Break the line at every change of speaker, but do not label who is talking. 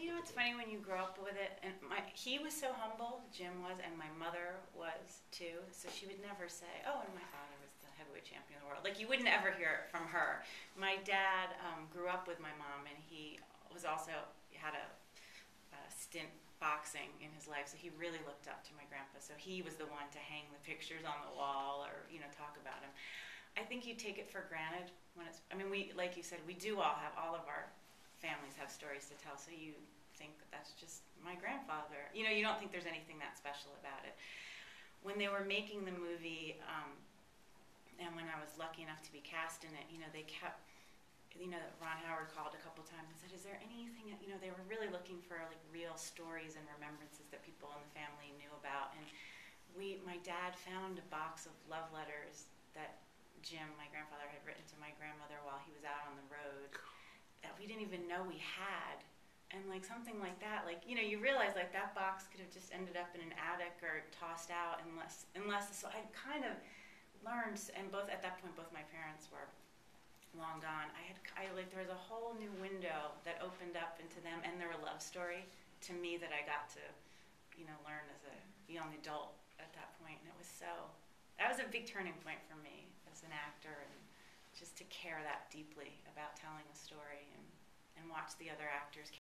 you know, it's funny when you grow up with it. And he was so humble, Jim was, and my mother was too. So she would never say, "Oh, and my father was the heavyweight champion of the world." Like you wouldn't ever hear it from her. My dad grew up with my mom, and he was also had a stint boxing in his life, so he really looked up to my grandpa. So he was the one to hang the pictures on the wall or talk about him. I think you take it for granted when it's. I mean, we like you said, we do all of our families have stories to tell, so you think that that's just my grandfather. You don't think there's anything that special about it. When they were making the movie, and when I was lucky enough to be cast in it, they kept, Ron Howard called a couple times and said, "Is there anything?" They were really looking for like real stories and remembrances that people in the family knew about. And my dad found a box of love letters that Jim, my grandfather, had written to my grandmother while he was out on the road, that we didn't even know we had. And like something like that, like you realize like that box could have just ended up in an attic or tossed out unless so I kind of learned. And both at that point both my parents were long gone. I like there was a whole new window that opened up into them and their love story to me that I got to learn as a young adult at that point. And it was that was a big turning point for me as an actor, and just to care that deeply about telling a story and watch the other actors